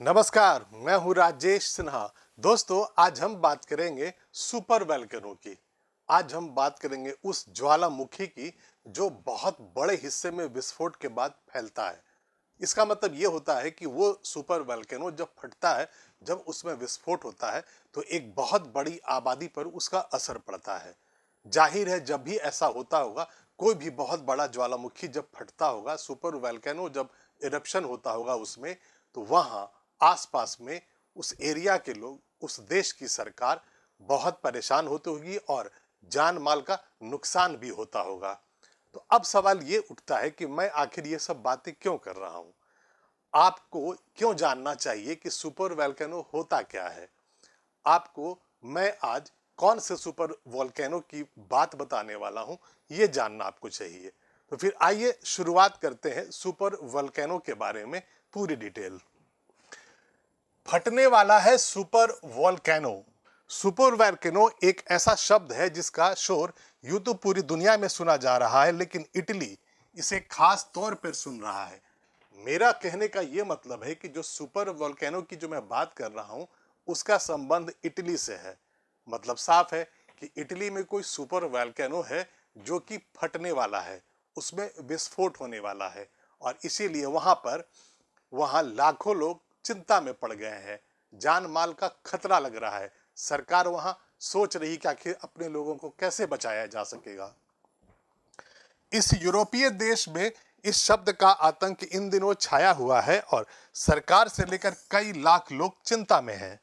नमस्कार, मैं हूं राजेश सिन्हा। दोस्तों, आज हम बात करेंगे सुपर वोल्केनो की। आज हम बात करेंगे उस ज्वालामुखी की जो बहुत बड़े हिस्से में विस्फोट के बाद फैलता है। इसका मतलब ये होता है कि वो सुपर वोल्केनो जब फटता है, जब उसमें विस्फोट होता है, तो एक बहुत बड़ी आबादी पर उसका असर पड़ता है। जाहिर है, जब भी ऐसा होता होगा, कोई भी बहुत बड़ा ज्वालामुखी जब फटता होगा, सुपर वोल्केनो जब इरप्शन होता होगा उसमें, तो वहाँ आसपास में उस एरिया के लोग, उस देश की सरकार बहुत परेशान होती होगी और जान माल का नुकसान भी होता होगा। तो अब सवाल ये उठता है कि मैं आखिर ये सब बातें क्यों कर रहा हूँ? आपको क्यों जानना चाहिए कि सुपर वोल्केनो होता क्या है? आपको मैं आज कौन से सुपर वोल्केनो की बात बताने वाला हूं, ये जानना आपको चाहिए। तो फिर आइए शुरुआत करते हैं सुपर वोल्केनो के बारे में पूरी डिटेल। फटने वाला है सुपर वोल्केनो। सुपर वोल्केनो एक ऐसा शब्द है जिसका शोर यूं तो पूरी दुनिया में सुना जा रहा है, लेकिन इटली इसे खास तौर पर सुन रहा है। मेरा कहने का यह मतलब है कि जो सुपर वोल्केनो की जो मैं बात कर रहा हूं, उसका संबंध इटली से है। मतलब साफ है कि इटली में कोई सुपर वोल्केनो है जो कि फटने वाला है, उसमें विस्फोट होने वाला है, और इसीलिए वहां लाखों लोग चिंता में पड़ गए हैं। जान माल का खतरा लग रहा है। सरकार वहां सोच रही कि आखिर अपने लोगों को कैसे बचाया जा सकेगा। इस यूरोपीय देश में इस शब्द का आतंक इन दिनों छाया हुआ है और सरकार से लेकर कई लाख लोग चिंता में हैं।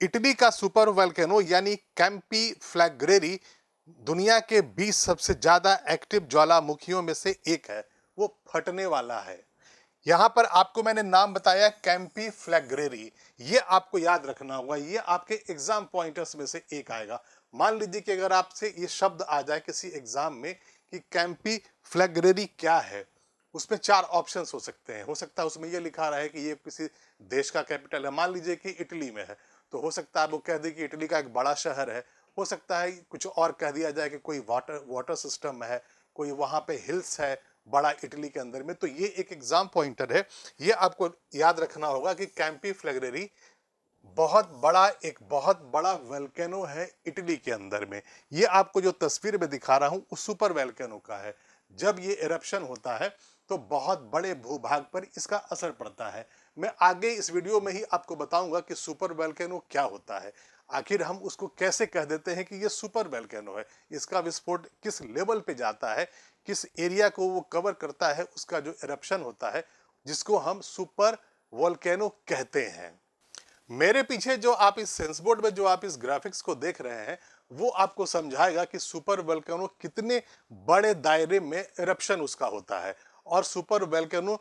इटली का सुपर वोल्केनो यानी कैंपी फ्लैग्रेरी दुनिया के 20 सबसे ज्यादा एक्टिव ज्वालामुखियों में से एक है। वो फटने वाला है। यहां पर आपको मैंने नाम बताया कैंपी फ्लैग्रेरी। ये आपको याद रखना होगा, ये आपके एग्जाम पॉइंटर्स में से एक आएगा। मान लीजिए कि अगर आपसे ये शब्द आ जाए किसी एग्जाम में कि कैंपी फ्लैग्रेरी क्या है, उसमें 4 ऑप्शंस हो सकते हैं। हो सकता है उसमें ये लिखा रहा है कि ये किसी देश का कैपिटल है। मान लीजिए कि इटली में है, तो हो सकता है वो कह दे कि इटली का एक बड़ा शहर है। हो सकता है कुछ और कह दिया जाए कि कोई वाटर सिस्टम है, कोई वहां पे हिल्स है बड़ा इटली के अंदर में। तो ये एक एग्जाम पॉइंटर है। ये आपको याद रखना होगा कि कैंपी फ्लैग्रेरी बहुत बड़ा वोल्केनो है इटली के अंदर में। ये आपको जो तस्वीर में दिखा रहा हूं उस सुपर वोल्केनो का है। जब ये इरप्शन होता है तो बहुत बड़े भूभाग पर इसका असर पड़ता है। मैं आगे इस वीडियो में ही आपको बताऊंगा कि सुपर वोल्केनो क्या होता है, आखिर हम उसको कैसे कह देते हैं कि ये सुपर वोल्केनो है, इसका विस्फोट किस लेवल पे जाता है, किस एरिया को वो कवर करता है, उसका जो इरप्शन होता है जिसको हम सुपर वोल्केनो कहते हैं। मेरे पीछे जो आप इस सेंस बोर्ड में जो आप इस ग्राफिक्स को देख रहे हैं, वो आपको समझाएगा कि सुपर वोल्केनो कितने बड़े दायरे में इरप्शन उसका होता है और सुपर वोल्केनो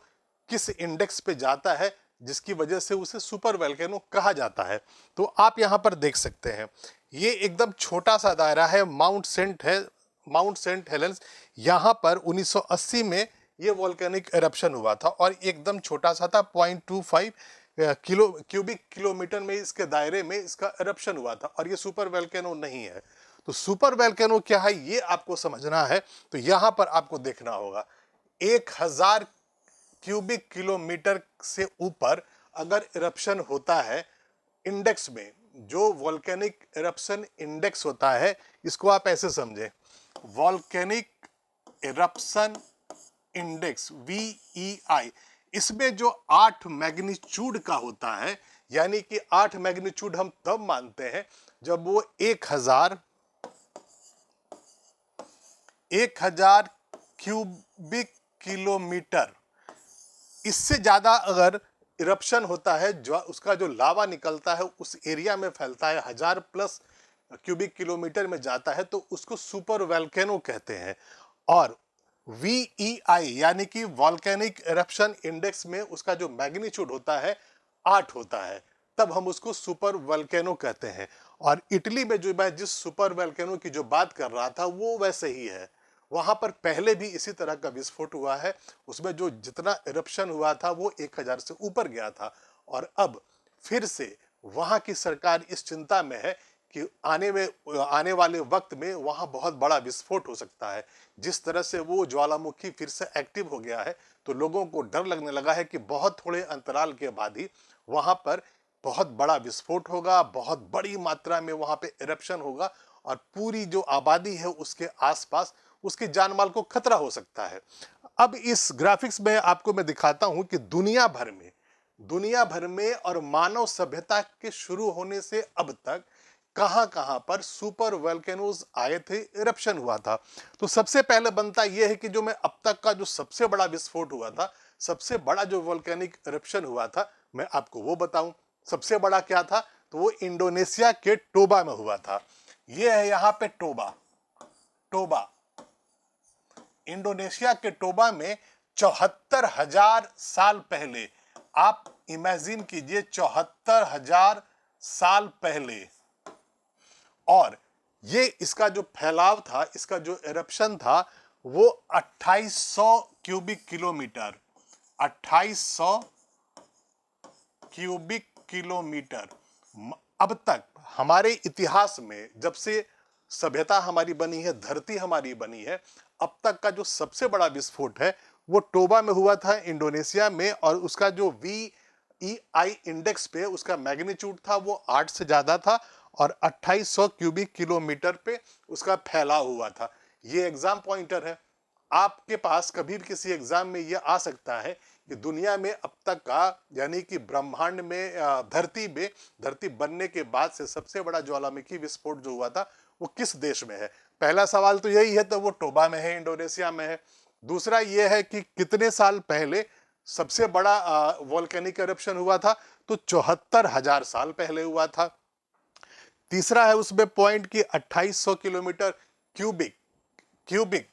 किस इंडेक्स पे जाता है जिसकी वजह से उसे सुपर वोल्केनो कहा जाता है। तो आप यहां पर देख सकते हैं, ये एकदम छोटा सा दायरा है, माउंट सेंट हेलेंस। यहां पर 1980 में ये वोल्केनिक इरप्शन हुआ था और एकदम छोटा सा था, 0.25 क्यूबिक किलोमीटर में इसके दायरे में इसका इरप्शन हुआ था, और ये सुपर वोल्केनो नहीं है। तो सुपर वोल्केनो क्या है ये आपको समझना है, तो यहां पर आपको देखना होगा 1000 क्यूबिक किलोमीटर से ऊपर अगर इरप्शन होता है इंडेक्स में, जो वोल्केनिक इरप्शन इंडेक्स होता है, इसको आप ऐसे समझें, वोल्केनिक इरप्शन इंडेक्स VEI, इसमें जो 8 मैग्नीट्यूड का होता है, यानी कि 8 मैग्नीट्यूड हम तब मानते हैं जब वो 1000 क्यूबिक किलोमीटर, इससे ज्यादा अगर इरप्शन होता है, जो उसका जो लावा निकलता है उस एरिया में फैलता है, 1000+ क्यूबिक किलोमीटर में जाता है, तो उसको सुपर वोल्केनो कहते हैं। और VEI यानी कि वॉल्केनिक इरप्शन इंडेक्स में उसका जो मैग्नीट्यूड होता है 8 होता है, तब हम उसको सुपर वोल्केनो कहते हैं। और इटली में जो मैं जिस सुपर वोल्केनो की जो बात कर रहा था वो वैसे ही है। वहां पर पहले भी इसी तरह का विस्फोट हुआ है, उसमें जो जितना इरप्शन हुआ था वो 1000 से ऊपर गया था। और अब फिर से वहां की सरकार इस चिंता में है कि आने वाले वक्त में वहां बहुत बड़ा विस्फोट हो सकता है। जिस तरह से वो ज्वालामुखी फिर से एक्टिव हो गया है, तो लोगों को डर लगने लगा है कि बहुत थोड़े अंतराल के बाद ही वहां पर बहुत बड़ा विस्फोट होगा, बहुत बड़ी मात्रा में वहां पे इरप्शन होगा और पूरी जो आबादी है उसके आसपास उसकी जान माल को खतरा हो सकता है। अब इस ग्राफिक्स में आपको मैं दिखाता हूं कि दुनिया भर में और मानव सभ्यता के शुरू होने से अब तक कहां कहां पर सुपर वोल्केनोज आए थे, इरप्शन हुआ था। तो सबसे पहले बनता यह है कि जो मैं अब तक का जो सबसे बड़ा विस्फोट हुआ था, सबसे बड़ा जो वोल्केनिक इरप्शन हुआ था, मैं आपको वो बताऊं। सबसे बड़ा क्या था? तो वो इंडोनेशिया के टोबा में हुआ था। ये है यहां पे टोबा। टोबा इंडोनेशिया के टोबा में 74,000 साल पहले, आप इमेजिन कीजिए 74,000 साल पहले। और ये इसका जो फैलाव था, इसका जो इरप्शन था, वो 2800 क्यूबिक किलोमीटर, 2800 क्यूबिक किलोमीटर। अब तक हमारे इतिहास में जब से सभ्यता हमारी बनी है, धरती हमारी बनी है, अब तक का जो सबसे बड़ा विस्फोट है वो टोबा में हुआ था, इंडोनेशिया में। और उसका जो VEI इंडेक्स पे उसका मैग्नीट्यूड था वो 8 से ज्यादा था और 2800 क्यूबिक किलोमीटर पे उसका फैलाव हुआ था। ये एग्जाम पॉइंटर है। आपके पास कभी भी किसी एग्जाम में यह आ सकता है कि दुनिया में अब तक का, यानी कि ब्रह्मांड में, धरती बनने के बाद से सबसे बड़ा ज्वालामुखी विस्फोट जो हुआ था वो किस देश में है। पहला सवाल तो यही है, तो वो टोबा में है, इंडोनेशिया में है। दूसरा ये है कि कितने साल पहले सबसे बड़ा वोल्केनिक इरप्शन हुआ था, तो 74,000 साल पहले हुआ था। तीसरा है उसमें पॉइंट कि 2800 kilometre cubic cubic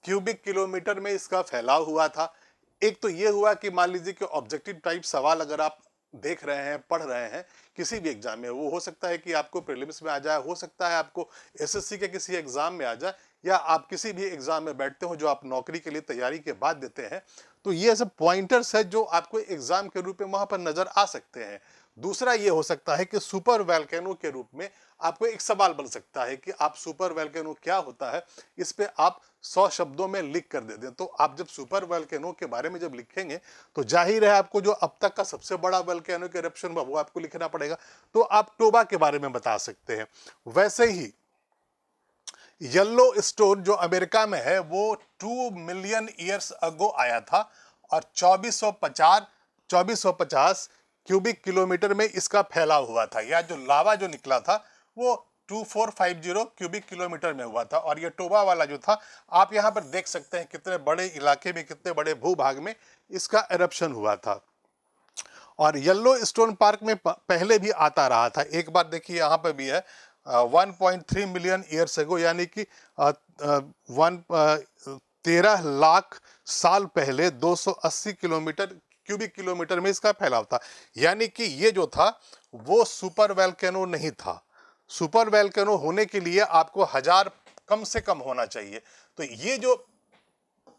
cubic kilometre में इसका फैलाव हुआ था। एक तो ये हुआ कि मान लीजिए कि ऑब्जेक्टिव टाइप सवाल अगर आप देख रहे हैं, पढ़ रहे हैं किसी भी एग्जाम में, वो हो सकता है कि आपको प्रीलिम्स में आ जाए, हो सकता है आपको SSC के किसी एग्जाम में आ जाए, या आप किसी भी एग्जाम में बैठते हो जो आप नौकरी के लिए तैयारी के बाद देते हैं। तो ये सब पॉइंटर्स है जो आपको एग्जाम के रूप में वहां पर नजर आ सकते हैं। दूसरा ये हो सकता है कि सुपर वोल्केनो के रूप में आपको एक सवाल बन सकता है कि आप सुपर वोल्केनो क्या होता है, इस पे आप 100 शब्दों में लिख कर दे दें। तो आप जब सुपर वोल्केनो के बारे में जब लिखेंगे तो जाहिर है आपको जो अब तक का सबसे बड़ा वोल्केनो का इरप्शन हुआ वो आपको लिखना पड़ेगा। तो आप टोबा के बारे में बता सकते हैं। वैसे ही येलो स्टोन जो अमेरिका में है वो 2 मिलियन ईयर्स अगो आया था और 2450 क्यूबिक किलोमीटर में इसका फैलाव हुआ था, या जो लावा जो निकला था वो 2450 क्यूबिक किलोमीटर में हुआ था। और ये टोबा वाला जो था, आप यहां पर देख सकते हैं कितने बड़े इलाके में, कितने बड़े भूभाग में इसका इरप्शन हुआ था। और येलो स्टोन पार्क में पहले भी आता रहा था। एक बार देखिए यहाँ पे भी है 1.3 मिलियन ईयर्स एगो, यानी कि 13 लाख साल पहले 280 क्यूबिक किलोमीटर में इसका फैलाव था। यानी कि ये जो था वो सुपर वोल्केनो नहीं था। सुपर वोल्केनो होने के लिए आपको 1000 कम से कम होना चाहिए। तो ये जो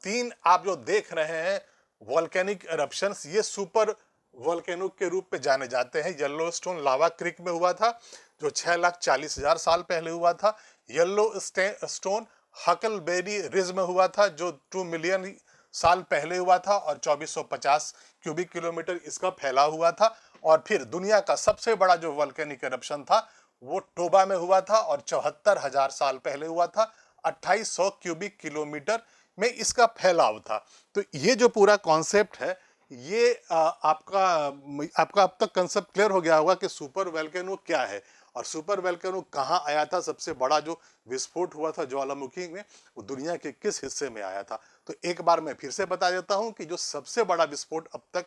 तीन आप जो देख रहे हैं वोल्केनिक इरप्शंस, ये सुपर वोल्केनो के रूप में जाने जाते हैं। येलोस्टोन लावा क्रीक में हुआ था जो 6,40,000 साल पहले हुआ था। येलो स्टोन हकलबेरी रिज में हुआ था जो 2 मिलियन साल पहले हुआ था और 2450 क्यूबिक किलोमीटर इसका फैला हुआ था। और फिर दुनिया का सबसे बड़ा जो वोल्केनिक इरप्शन था वो टोबा में हुआ था और 74,000 साल पहले हुआ था। 2800 क्यूबिक किलोमीटर में इसका फैलाव था। तो ये जो पूरा कॉन्सेप्ट है, ये आपका अब तक कंसेप्ट क्लियर हो गया होगा कि सुपर वोल्केनो क्या है और सुपर वोल्केनो कहाँ आया था। सबसे बड़ा जो विस्फोट हुआ था ज्वालामुखी में, वो दुनिया के किस हिस्से में आया था। तो एक बार मैं फिर से बता देता हूं कि जो सबसे बड़ा विस्फोट अब तक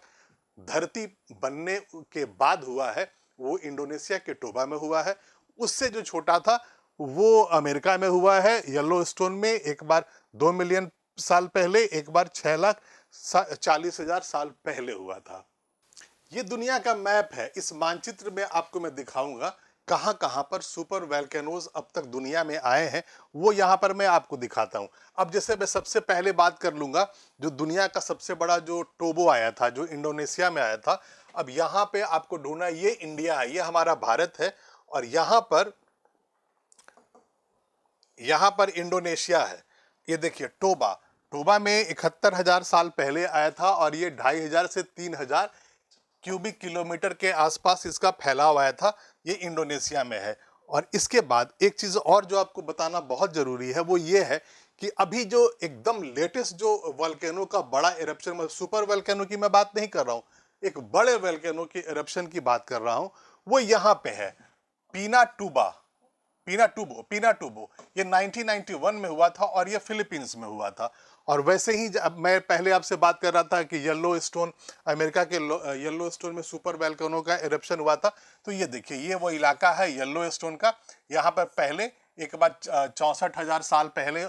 धरती बनने के बाद हुआ है वो इंडोनेशिया के टोबा में हुआ है। उससे जो छोटा था वो अमेरिका में हुआ है, येलोस्टोन में, एक बार 2 मिलियन साल पहले, एक बार 6,40,000 साल पहले हुआ था। ये दुनिया का मैप है। इस मानचित्र में आपको मैं दिखाऊंगा कहां कहां पर सुपर वोल्केनोज अब तक दुनिया में आए हैं, वो यहां पर मैं आपको दिखाता हूं। अब जैसे मैं सबसे पहले बात कर लूंगा जो दुनिया का सबसे बड़ा जो टोबो आया था, जो इंडोनेशिया में आया था। अब यहां पे आपको ढूंढना, ये इंडिया है, ये हमारा भारत है और यहाँ पर इंडोनेशिया है। ये देखिए टोबा, टोबा में 71,000 साल पहले आया था और ये 2,500 से 3,000 क्यूबिक किलोमीटर के आसपास इसका फैलाव आया था। ये इंडोनेशिया में है। और इसके बाद एक चीज़ और जो आपको बताना बहुत ज़रूरी है वो ये है कि अभी जो एकदम लेटेस्ट जो वोल्केनो का बड़ा इरप्शन, मैं सुपर वोल्केनो की मैं बात नहीं कर रहा हूँ, एक बड़े वोल्केनो की इरप्शन की बात कर रहा हूँ, वो यहाँ पे है पीनाटुबो। ये 1991 में हुआ था और ये फिलीपींस में हुआ था। और वैसे ही जब मैं पहले आपसे बात कर रहा था कि येलो स्टोन, अमेरिका के येलो स्टोन में सुपर वोल्केनो का इरप्शन हुआ था, तो ये देखिए ये वो इलाका है येलो स्टोन का। यहाँ पर पहले एक बार 64,000 साल पहले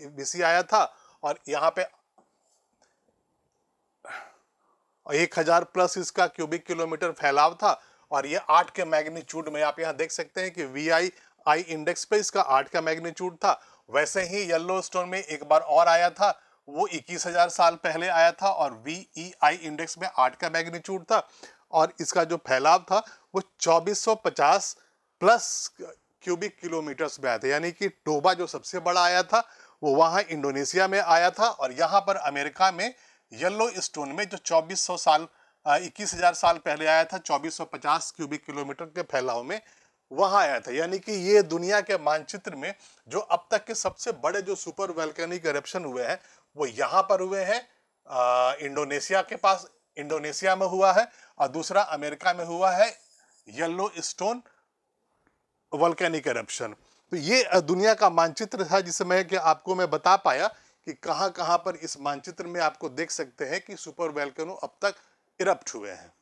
बीसी आया था और यहाँ पे 1,000 प्लस इसका क्यूबिक किलोमीटर फैलाव था। और ये 8 के मैग्नीट्यूड में, आप यहाँ देख सकते हैं कि VI इंडेक्स पे इसका 8 का मैग्नीट्यूड था। वैसे ही येलो स्टोन में एक बार और आया था, वो 21,000 साल पहले आया था और VEI इंडेक्स में 8 का मैग्नीट्यूड था और इसका जो फैलाव था वो 2450 प्लस क्यूबिक किलोमीटर्स में आया था। यानी कि टोबा जो सबसे बड़ा आया था वो वहाँ इंडोनेशिया में आया था और यहाँ पर अमेरिका में येलो स्टोन में जो 2400 साल 21,000 साल पहले आया था 2450 क्यूबिक किलोमीटर के फैलाव में, वहां आया था। यानी कि ये दुनिया के मानचित्र में जो अब तक के सबसे बड़े जो सुपर वोल्केनिक इरप्शन हुए हैं वो यहाँ पर हुए हैं, इंडोनेशिया के पास, इंडोनेशिया में हुआ है, और दूसरा अमेरिका में हुआ है येलो स्टोन वोल्केनिक इरप्शन। तो ये दुनिया का मानचित्र था जिसमें कि आपको मैं बता पाया कि कहां कहां पर इस मानचित्र में आपको देख सकते हैं कि सुपर वोल्केनो अब तक इरप्ट हुए हैं।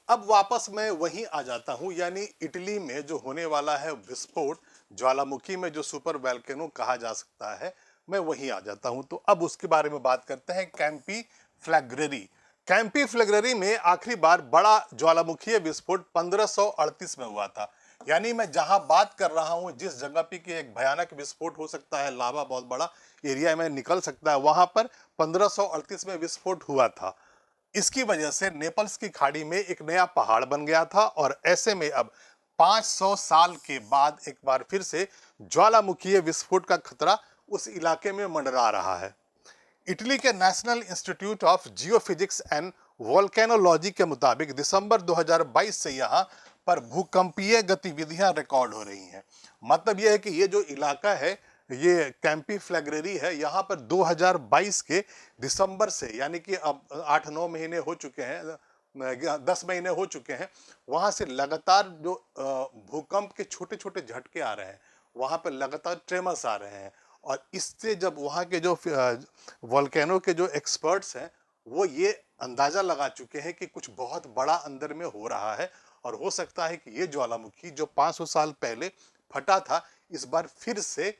अब वापस मैं वहीं आ जाता हूं, यानी इटली में जो होने वाला है विस्फोट, ज्वालामुखी में जो सुपर वोल्केनो कहा जा सकता है, मैं वहीं आ जाता हूं। तो अब उसके बारे में बात करते हैं। कैंपी फ्लैग्रेरी। कैंपी फ्लैग्रेरी में आखिरी बार बड़ा ज्वालामुखीय विस्फोट 1538 में हुआ था। यानी मैं जहां बात कर रहा हूं, जिस जगह पे कि एक भयानक विस्फोट हो सकता है, लावा बहुत बड़ा एरिया में निकल सकता है, वहां पर 1538 में विस्फोट हुआ था। इसकी वजह से नेपल्स की खाड़ी में एक नया पहाड़ बन गया था और ऐसे में अब 500 साल के बाद एक बार फिर से ज्वालामुखीय विस्फोट का खतरा उस इलाके में मंडरा रहा है। इटली के national institute of geophysics and volcanology के मुताबिक दिसंबर 2022 से यहाँ पर भूकंपीय गतिविधियां रिकॉर्ड हो रही हैं। मतलब यह है कि ये जो इलाका है, ये कैंपी फ्लैग्रेरी है, यहाँ पर 2022 के दिसंबर से, यानी कि अब 8-9 महीने हो चुके हैं, 10 महीने हो चुके हैं, वहाँ से लगातार जो भूकंप के छोटे छोटे झटके आ रहे हैं, वहाँ पर लगातार ट्रेमर्स आ रहे हैं। और इससे जब वहाँ के जो वोल्केनो के जो एक्सपर्ट्स हैं वो ये अंदाज़ा लगा चुके हैं कि कुछ बहुत बड़ा अंदर में हो रहा है और हो सकता है कि ये ज्वालामुखी जो 500 साल पहले फटा था इस बार फिर से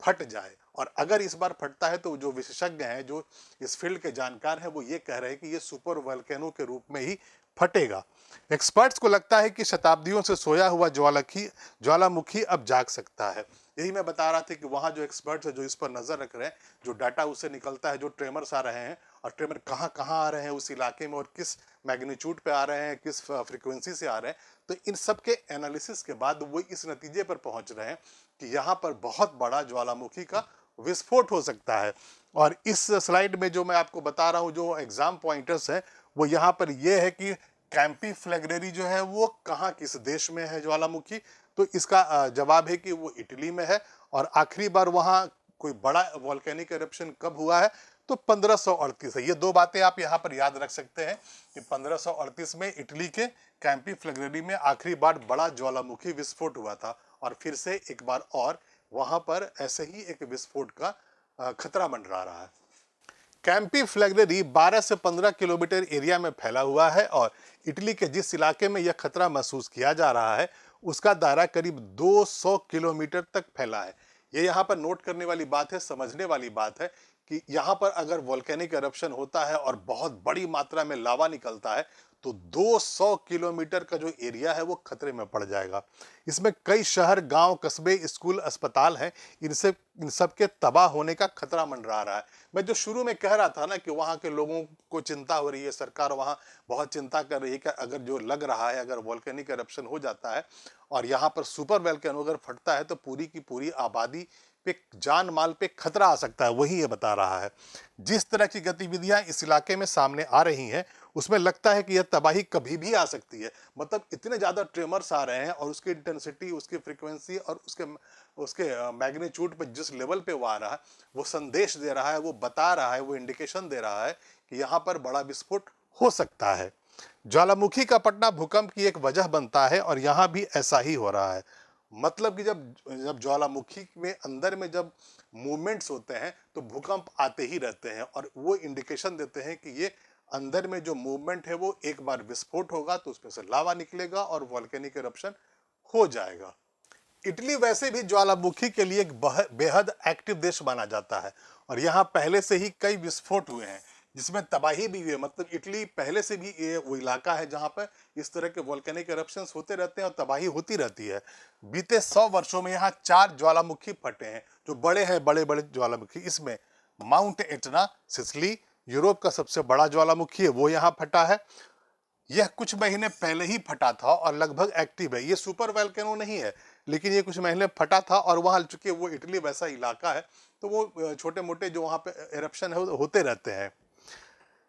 फट जाए। और अगर इस बार फटता है तो जो विशेषज्ञ हैं, जो इस फील्ड के जानकार हैं, वो ये कह रहे हैं कि ये सुपर वोल्केनो के रूप में ही फटेगा। एक्सपर्ट्स को लगता है कि शताब्दियों से सोया हुआ ज्वालामुखी अब जाग सकता है। यही मैं बता रहा था कि वहाँ जो एक्सपर्ट्स हैं जो इस पर नज़र रख रहे हैं, जो डाटा उससे निकलता है, जो ट्रेमर्स आ रहे हैं और ट्रेमर कहाँ कहाँ आ रहे हैं उस इलाके में और किस मैग्नीट्यूड पे आ रहे हैं, किस फ्रीक्वेंसी से आ रहे हैं, तो इन सब के एनालिसिस के बाद वो इस नतीजे पर पहुँच रहे हैं कि यहाँ पर बहुत बड़ा ज्वालामुखी का विस्फोट हो सकता है। और इस स्लाइड में जो मैं आपको बता रहा हूँ, जो एग्जाम पॉइंटर्स हैं, वो यहाँ पर ये है कि कैंपी फ्लैग्रेरी जो है वो कहाँ, किस देश में है ज्वालामुखी। तो इसका जवाब है कि वो इटली में है। और आखिरी बार वहाँ कोई बड़ा वोल्केनिक एरप्शन कब हुआ है, तो 1538 है। ये दो बातें आप यहाँ पर याद रख सकते हैं कि 1538 में इटली के कैंपी फ्लैग्रेरी में आखिरी बार बड़ा ज्वालामुखी विस्फोट हुआ था और फिर से एक बार और वहाँ पर ऐसे ही एक विस्फोट का खतरा मंडरा रहा है। कैंपी फ्लैग्रेरी 12 से 15 किलोमीटर एरिया में फैला हुआ है और इटली के जिस इलाके में यह खतरा महसूस किया जा रहा है उसका दायरा करीब 200 किलोमीटर तक फैला है। ये यहाँ पर नोट करने वाली बात है, समझने वाली बात है कि यहाँ पर अगर वोल्केनिक एरप्शन होता है और बहुत बड़ी मात्रा में लावा निकलता है तो 200 किलोमीटर का जो एरिया है वो खतरे में पड़ जाएगा। इसमें कई शहर, गांव, कस्बे, स्कूल, अस्पताल हैं। इन सब के तबाह होने का खतरा मंडरा रहा है। मैं जो शुरू में कह रहा था ना कि वहाँ के लोगों को चिंता हो रही है, सरकार वहाँ बहुत चिंता कर रही है कि अगर जो लग रहा है, अगर वोल्केनिक एरप्शन हो जाता है और यहाँ पर सुपर वोल्केनो अगर फटता है तो पूरी की पूरी आबादी पे, जान माल पे खतरा आ सकता है, वही ये बता रहा है। जिस तरह की गतिविधियां इस इलाके में सामने आ रही हैं उसमें लगता है कि यह तबाही कभी भी आ सकती है। मतलब इतने ज्यादा ट्रेमर्स आ रहे हैं और उसकी इंटेंसिटी, उसकी फ्रीक्वेंसी और उसके उसके मैग्नीट्यूड पे जिस लेवल पे वो आ रहा है, वो संदेश दे रहा है, वो बता रहा है, वो इंडिकेशन दे रहा है कि यहाँ पर बड़ा विस्फोट हो सकता है। ज्वालामुखी का फटना भूकंप की एक वजह बनता है और यहाँ भी ऐसा ही हो रहा है। मतलब कि जब जब ज्वालामुखी में अंदर में जब मूवमेंट्स होते हैं तो भूकंप आते ही रहते हैं और वो इंडिकेशन देते हैं कि ये अंदर में जो मूवमेंट है वो एक बार विस्फोट होगा तो उसमें से लावा निकलेगा और वोल्केनिक इरप्शन हो जाएगा। इटली वैसे भी ज्वालामुखी के लिए एक बेहद एक्टिव देश माना जाता है और यहाँ पहले से ही कई विस्फोट हुए हैं जिसमें तबाही भी हुई है। मतलब इटली पहले से भी ये वो इलाका है जहाँ पर इस तरह के वोल्केनिक एरप्शंस होते रहते हैं और तबाही होती रहती है। बीते 100 वर्षों में यहाँ 4 ज्वालामुखी फटे हैं जो बड़े हैं, बड़े बड़े ज्वालामुखी। इसमें माउंट एटना, सिसिली, यूरोप का सबसे बड़ा ज्वालामुखी है, वो यहाँ फटा है। यह कुछ महीने पहले ही फटा था और लगभग एक्टिव है। ये सुपर वोल्केनो नहीं है लेकिन ये कुछ महीने फटा था और वहाँ, चूंकि वो इटली वैसा इलाका है तो वो छोटे मोटे जो वहाँ पे एरप्शन है होते रहते हैं।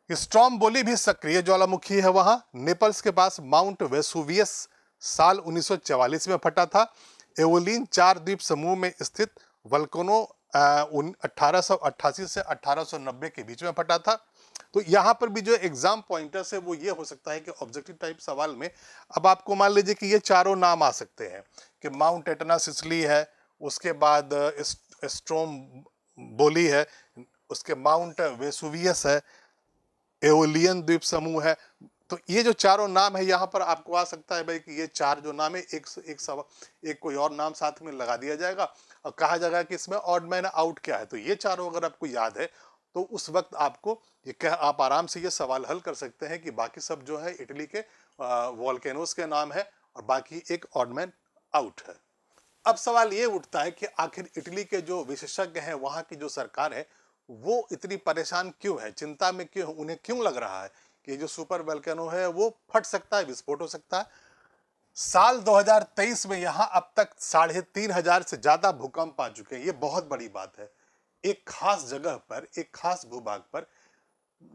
स्ट्रोम्बोली भी सक्रिय ज्वालामुखी है वहाँ। नेपल्स के पास माउंट वेसुवियस साल 1944 में फटा था। एवोलिन 4 द्वीप समूह में स्थित वल्कनो 1888 से 1890 के बीच में फटा था। तो यहाँ पर भी जो एग्जाम पॉइंटर्स है वो ये हो सकता है कि ऑब्जेक्टिव टाइप सवाल में अब आपको मान लीजिए कि ये चारों नाम आ सकते हैं कि माउंट एटना सिसिली है, उसके बाद स्ट्रोम्बोली है, उसके माउंट वेसुवियस है, एओलियन द्वीप समूह है। तो ये जो चारों नाम है यहाँ पर आपको आ सकता है भाई कि ये 4 जो नाम है एक कोई और नाम साथ में लगा दिया जाएगा और कहा जाएगा कि इसमें ऑड मैन आउट क्या है। तो ये चारों अगर आपको याद है तो उस वक्त आपको आप आराम से ये सवाल हल कर सकते हैं कि बाकी सब जो है इटली के वॉल्केनोस के नाम है और बाकी एक ऑड मैन आउट है। अब सवाल ये उठता है कि आखिर इटली के जो विशेषज्ञ हैं, वहां की जो सरकार है, वो इतनी परेशान क्यों है, चिंता में क्यों, उन्हें क्यों लग रहा है कि जो सुपर वोल्केनो है वो फट सकता है, विस्फोट हो सकता है। साल 2023 में यहां अब तक 3500 से ज्यादा भूकंप आ चुके हैं। ये बहुत बड़ी बात है। एक खास जगह पर, एक खास भूभाग पर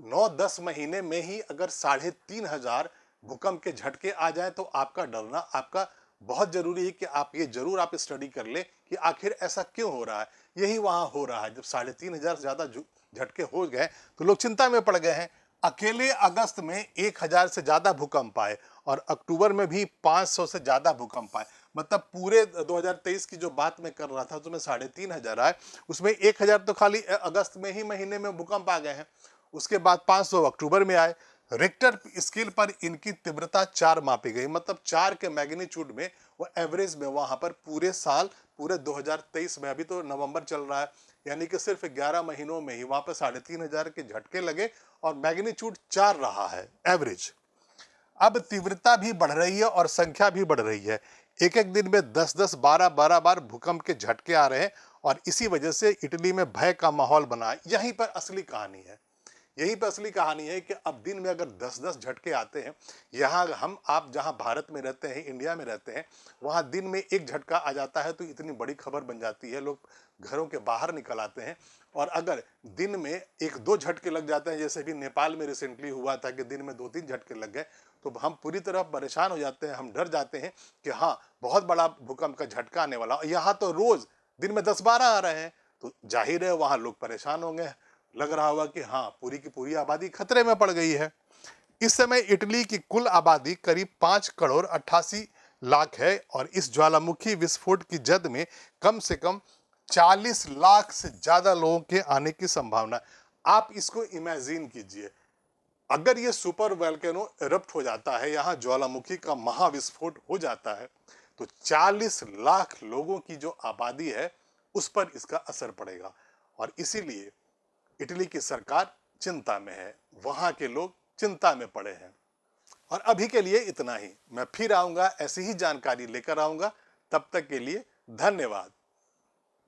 9-10 महीने में ही अगर 3500 भूकंप के झटके आ जाए तो आपका डरना, आपका बहुत जरूरी है कि आप ये जरूर आप स्टडी कर ले कि आखिर ऐसा क्यों हो रहा है। यही वहां हो रहा है। जब 3500 से ज्यादा झटके हो गए तो लोग चिंता में पड़ गए हैं। अकेले अगस्त में 1000 से ज्यादा भूकंप आए और अक्टूबर में भी 500 से ज्यादा भूकंप आए। मतलब पूरे 2023 की जो बात मैं कर रहा था तो मैं 3500 आए, उसमें 1000 तो खाली अगस्त में ही महीने में भूकंप आ गए हैं। उसके बाद 500 अक्टूबर में आए। रिक्टर स्केल पर इनकी तीव्रता 4 मापी गई। मतलब 4 के मैग्नीट्यूड में वो एवरेज में वहां पर पूरे साल, पूरे 2023 में, अभी तो नवंबर चल रहा है, यानी कि सिर्फ 11 महीनों में ही वहां पर 3500 के झटके लगे और मैग्नीट्यूड 4 रहा है एवरेज। अब तीव्रता भी बढ़ रही है और संख्या भी बढ़ रही है। एक एक दिन में 10-10, 12-12 बार भूकंप के झटके आ रहे हैं और इसी वजह से इटली में भय का माहौल बना है। यहीं पर असली कहानी है। यही तो असली कहानी है कि अब दिन में अगर 10-10 झटके आते हैं, यहाँ हम आप जहाँ भारत में रहते हैं, इंडिया में रहते हैं, वहाँ दिन में एक झटका आ जाता है तो इतनी बड़ी खबर बन जाती है, लोग घरों के बाहर निकल आते हैं। और अगर दिन में 1-2 झटके लग जाते हैं, जैसे भी नेपाल में रिसेंटली हुआ था कि दिन में 2-3 झटके लग गए, तो हम पूरी तरह परेशान हो जाते हैं, हम डर जाते हैं कि हाँ बहुत बड़ा भूकंप का झटका आने वाला। यहाँ तो रोज दिन में 10-12 आ रहे हैं, तो जाहिर है वहाँ लोग परेशान होंगे। लग रहा होगा कि हाँ पूरी की पूरी आबादी खतरे में पड़ गई है। इस समय इटली की कुल आबादी करीब 5 करोड़ 88 लाख है और इस ज्वालामुखी विस्फोट की जद में कम से कम 40 लाख से ज्यादा लोगों के आने की संभावना। आप इसको इमेजिन कीजिए, अगर ये सुपर वोल्केनो इरप्ट हो जाता है, यहाँ ज्वालामुखी का महाविस्फोट हो जाता है, तो 40 लाख लोगों की जो आबादी है उस पर इसका असर पड़ेगा। और इसीलिए इटली की सरकार चिंता में है, वहां के लोग चिंता में पड़े हैं। और अभी के लिए इतना ही। मैं फिर आऊंगा, ऐसी ही जानकारी लेकर आऊंगा। तब तक के लिए धन्यवाद।